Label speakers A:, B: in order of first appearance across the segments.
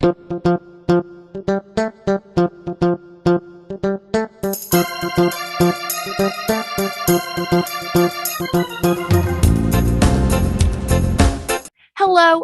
A: Hello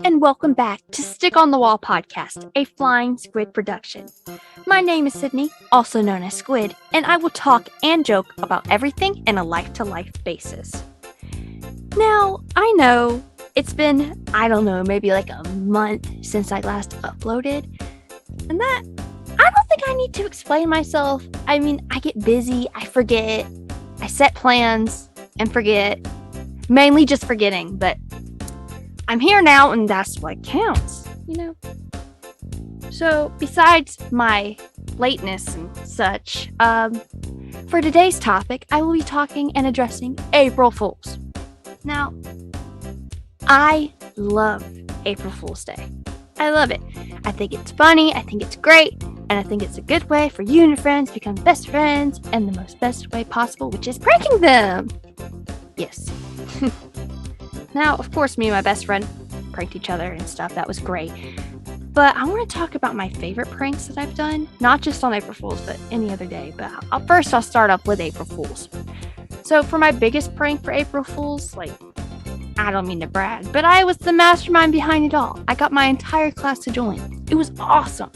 A: and welcome back to Stick on the Wall podcast, a Flying Squid production. My name is Sydney, also known as Squid, and I will talk and joke about everything in a life-to-life basis. Now, I know it's been, maybe like a month since I last uploaded, and that, I don't think I need to explain myself. I mean, I get busy, I forget, I set plans and forget, mainly just forgetting, but I'm here now, and that's what counts, So, besides my lateness and such, for today's topic, I will be talking and addressing April Fools. Now, I love April Fool's Day. I love it. I think it's funny, I think it's great, and I think it's a good way for you and your friends to become best friends in the most best way possible, which is pranking them. Yes. Now, of course, me and my best friend pranked each other and stuff. That was great. But I want to talk about my favorite pranks that I've done. Not just on April Fools, but any other day. But first, I'll start off with April Fools. So for my biggest prank for April Fools, I don't mean to brag, but I was the mastermind behind it all. I got my entire class to join. It was awesome.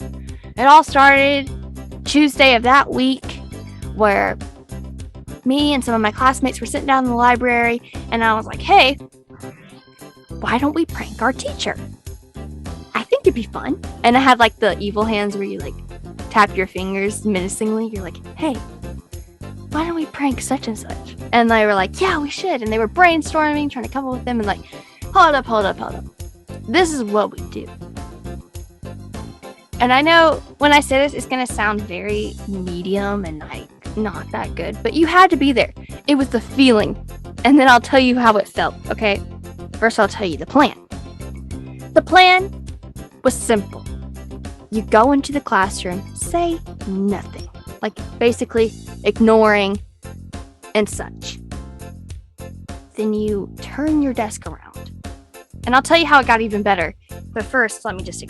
A: It all started Tuesday of that week where me and some of my classmates were sitting down in the library, and I was like, hey, why don't we prank our teacher? I think it'd be fun. And I had the evil hands where you tap your fingers menacingly. You're like, hey, why don't we prank such and such? And they were like, yeah, we should. And they were brainstorming, trying to come up with them, and hold up. This is what we do. And I know when I say this, it's going to sound very medium and not that good, but you had to be there. It was the feeling. And then I'll tell you how it felt, okay? First, I'll tell you the plan. The plan was simple. You go into the classroom, say nothing. Basically ignoring and such. Then you turn your desk around. And I'll tell you how it got even better. But first, let me just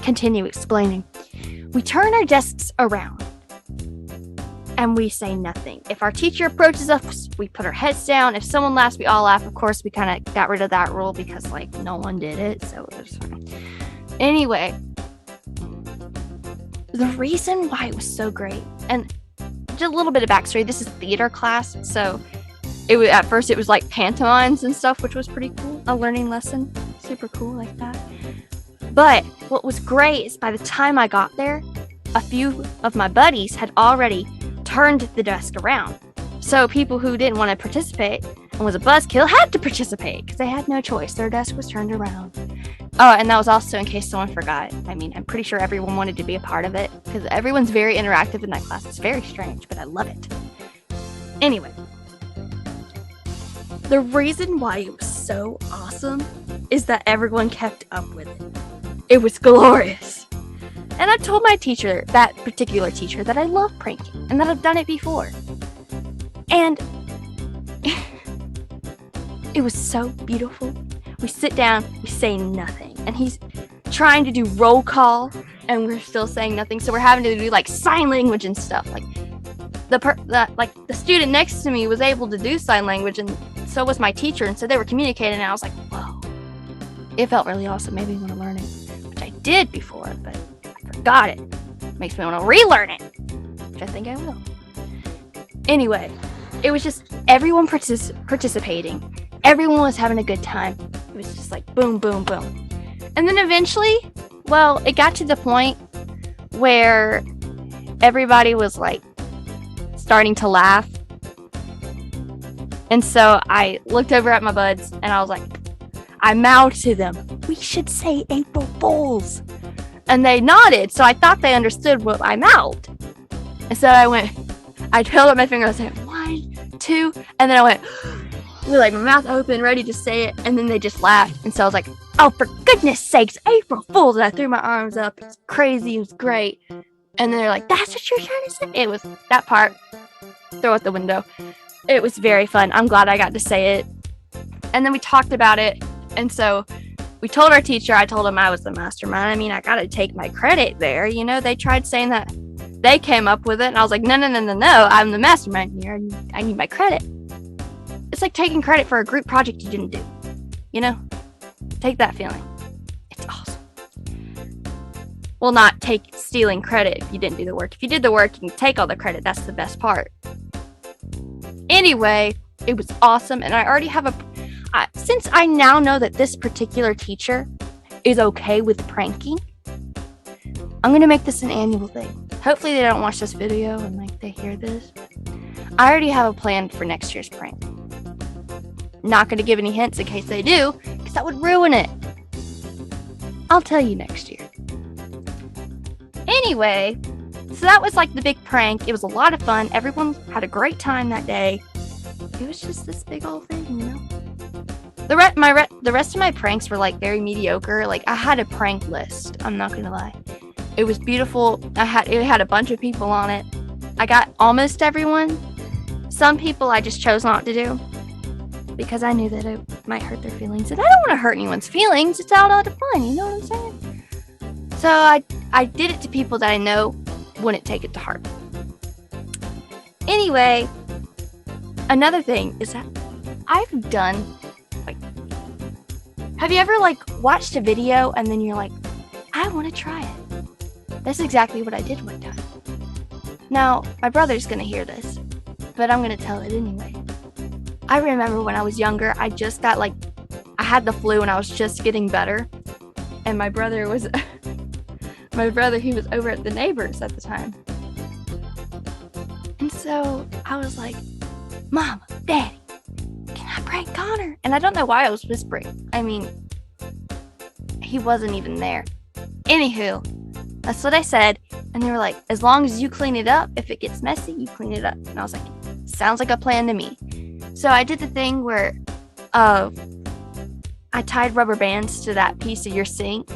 A: continue explaining. We turn our desks around. And we say nothing. If our teacher approaches us, we put our heads down. If someone laughs, we all laugh. Of course, we kind of got rid of that rule because, no one did it. So it was fine. Anyway, the reason why it was so great, and just a little bit of backstory, this is theater class. So at first it was pantomimes and stuff, which was pretty cool. A learning lesson. Super cool like that. But what was great is by the time I got there, a few of my buddies had already turned the desk around. So people who didn't want to participate and was a buzzkill had to participate because they had no choice. Their desk was turned around. Oh, and that was also in case someone forgot. I mean, I'm pretty sure everyone wanted to be a part of it because everyone's very interactive in that class. It's very strange, but I love it. Anyway, the reason why it was so awesome is that everyone kept up with it. It was glorious. And I told my teacher, that particular teacher, that I love pranking and that I've done it before. And it was so beautiful. We sit down, we say nothing. And he's trying to do roll call, and we're still saying nothing. So we're having to do sign language and stuff. The student next to me was able to do sign language, and so was my teacher. And so they were communicating, and I was like, whoa. It felt really awesome. Made me want to learn it, which I did before, but forgot it. Makes me want to relearn it, which I think I will. Anyway, it was just everyone participating. Everyone was having a good time. It was just boom, boom, boom. And then eventually, it got to the point where everybody was starting to laugh. And so I looked over at my buds and I was I mouthed to them, we should say April Fools. And they nodded, so I thought they understood what I mouthed. And so I held up my finger, I said, 1, 2, and then I went, with my mouth open, ready to say it, and then they just laughed. And so I was oh, for goodness sakes, April Fools. And I threw my arms up. It's crazy, it was great. And then they're that's what you're trying to say? It was that part. Throw it the window. It was very fun. I'm glad I got to say it. And then we talked about it. And so we told our teacher, I told him I was the mastermind. I mean, I gotta take my credit there. You know, they tried saying that they came up with it, and I was like, no, I'm the mastermind here. I need my credit. It's like taking credit for a group project you didn't do. You know? Take that feeling. It's awesome. Well, not stealing credit if you didn't do the work. If you did the work, you can take all the credit. That's the best part. Anyway, it was awesome, and I already have since I now know that this particular teacher is okay with pranking, I'm gonna make this an annual thing. Hopefully they don't watch this video and like they hear this. I already have a plan for next year's prank. Not gonna give any hints in case they do, because that would ruin it. I'll tell you next year. Anyway, so that was like the big prank. It was a lot of fun. Everyone had a great time that day. It was just this big old thing, you know? The rest of my pranks were like very mediocre. Like I had a prank list. I'm not gonna lie. It was beautiful. It had a bunch of people on it. I got almost everyone. Some people I just chose not to do because I knew that it might hurt their feelings, and I don't want to hurt anyone's feelings. It's all out of fun. You know what I'm saying? So I did it to people that I know wouldn't take it to heart. Anyway, another thing is that I've done. Have you ever like watched a video and then you're like, I want to try it? That's exactly what I did one time. Now, my brother's gonna hear this, but I'm gonna tell it anyway. I remember when I was younger, I had the flu and I was just getting better. And my brother, he was over at the neighbors at the time. And so I was like, Mom, Daddy, prank Connor. And I don't know why I was whispering. I mean, he wasn't even there. Anywho, that's what I said. And they were like, as long as you clean it up, if it gets messy, you clean it up. And I was like, sounds like a plan to me. So I did the thing where I tied rubber bands to that piece of your sink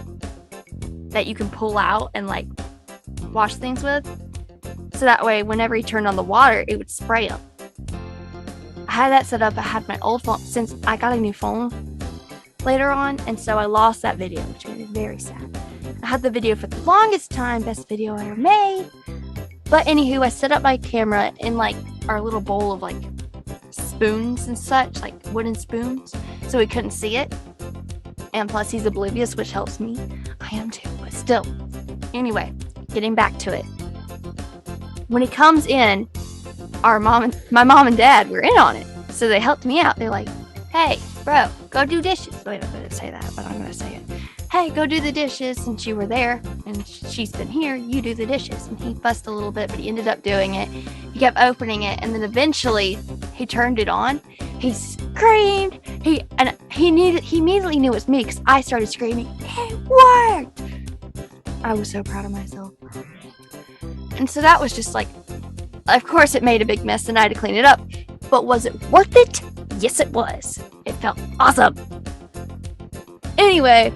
A: that you can pull out and like wash things with. So that way, whenever he turned on the water, it would spray them. I had that set up. I had my old phone since I got a new phone later on, and so I lost that video, which made me very sad. I had the video for the longest time, best video I ever made. But anywho, I set up my camera in like our little bowl of like spoons and such, like wooden spoons, so he couldn't see it. And plus, he's oblivious, which helps me. I am too, but still. Anyway, getting back to it. When he comes in, my mom and dad were in on it, so they helped me out. They're like, hey, bro, go do dishes. Wait, I didn't say that, but I'm going to say it. Hey, go do the dishes since you were there, and she's been here, you do the dishes. And he fussed a little bit, but he ended up doing it. He kept opening it, and then eventually he turned it on. He screamed. He immediately knew it was me because I started screaming. It worked! I was so proud of myself. And so that was just like, of course it made a big mess and I had to clean it up. But was it worth it? Yes, it was. It felt awesome. Anyway,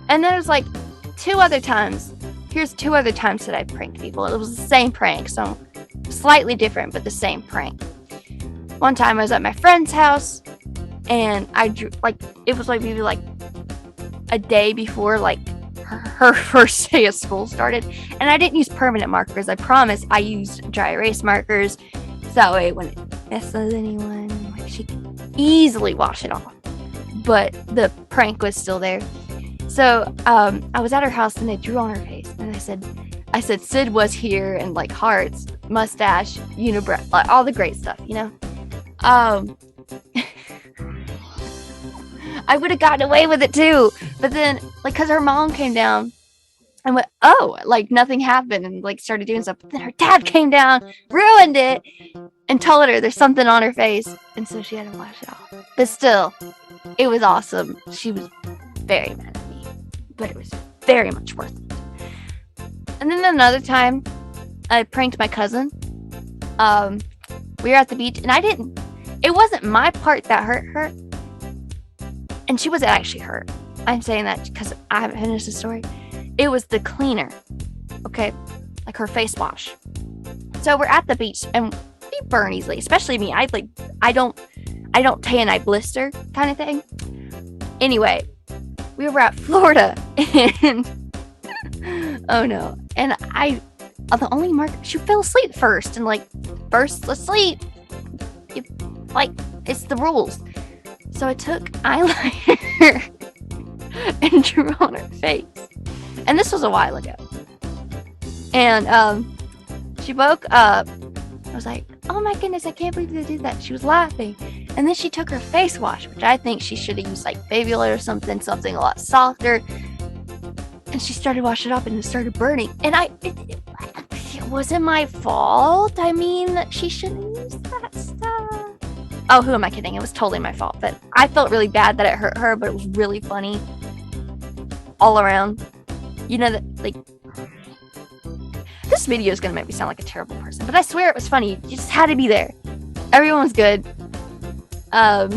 A: and then it was like 2 other times. Here's 2 other times that I pranked people. It was the same prank, so slightly different, but the same prank. One time I was at my friend's house, and I drew, like, it was like maybe like a day before like her first day of school started, and I didn't use permanent markers. I promise. I used dry erase markers, so that way when it messes anyone, like, she can easily wash it off. But the prank was still there. So I was at her house and I drew on her face, and I said Sid was here, and like hearts, mustache, unibrow, like all the great stuff, you know. I would have gotten away with it too, but then like because her mom came down and went, oh, like nothing happened, and like started doing stuff. But then her dad came down, ruined it, and told her there's something on her face, and so she had to wash it off. But still, it was awesome. She was very mad at me, but it was very much worth it. And then another time, I pranked my cousin. We were at the beach, and it wasn't my part that hurt her, and she wasn't actually hurt. I'm saying that because I haven't finished the story. It was the cleaner, okay? Like her face wash. So we're at the beach, and we burn easily, especially me. I don't tan, I blister kind of thing. Anyway, we were at Florida, and oh no, and the only mark, she fell asleep first, and like, first asleep, you, like, it's the rules. So I took eyeliner and drew on her face, and this was a while ago. And she woke up. I was like, oh my goodness, I can't believe they did that. She was laughing. And then she took her face wash, which I think she should have used like baby oil or something a lot softer. And she started washing it off, and it started burning. And it wasn't my fault. I mean, she shouldn't use that stuff. Oh, who am I kidding? It was totally my fault. But I felt really bad that it hurt her, but it was really funny all around. You know, that, like, this video is going to make me sound like a terrible person, but I swear it was funny. You just had to be there. Everyone was good. I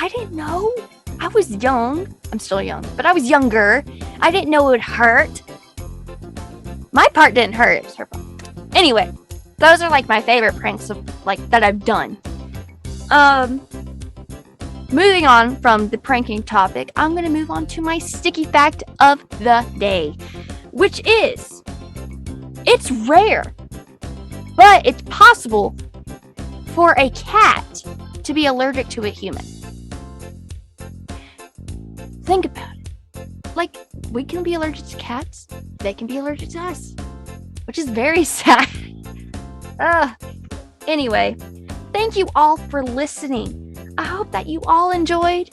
A: didn't know. I was young. I'm still young, but I was younger. I didn't know it would hurt. My part didn't hurt. It was her fault. Anyway, those are like my favorite pranks of like that I've done. Moving on from the pranking topic, I'm going to move on to my sticky fact of the day, which is, it's rare, but it's possible for a cat to be allergic to a human. Think about it. Like, we can be allergic to cats, they can be allergic to us, which is very sad. Anyway, thank you all for listening. I hope that you all enjoyed,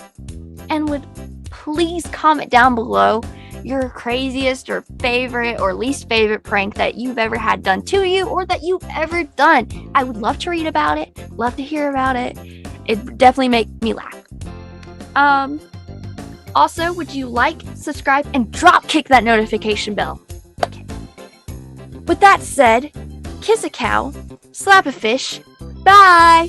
A: and would please comment down below your craziest or favorite or least favorite prank that you've ever had done to you, or that you've ever done. I would love to read about it, love to hear about it. It definitely make me laugh. Also, would you like, subscribe, and drop kick that notification bell? Okay. With that said, kiss a cow, slap a fish, bye!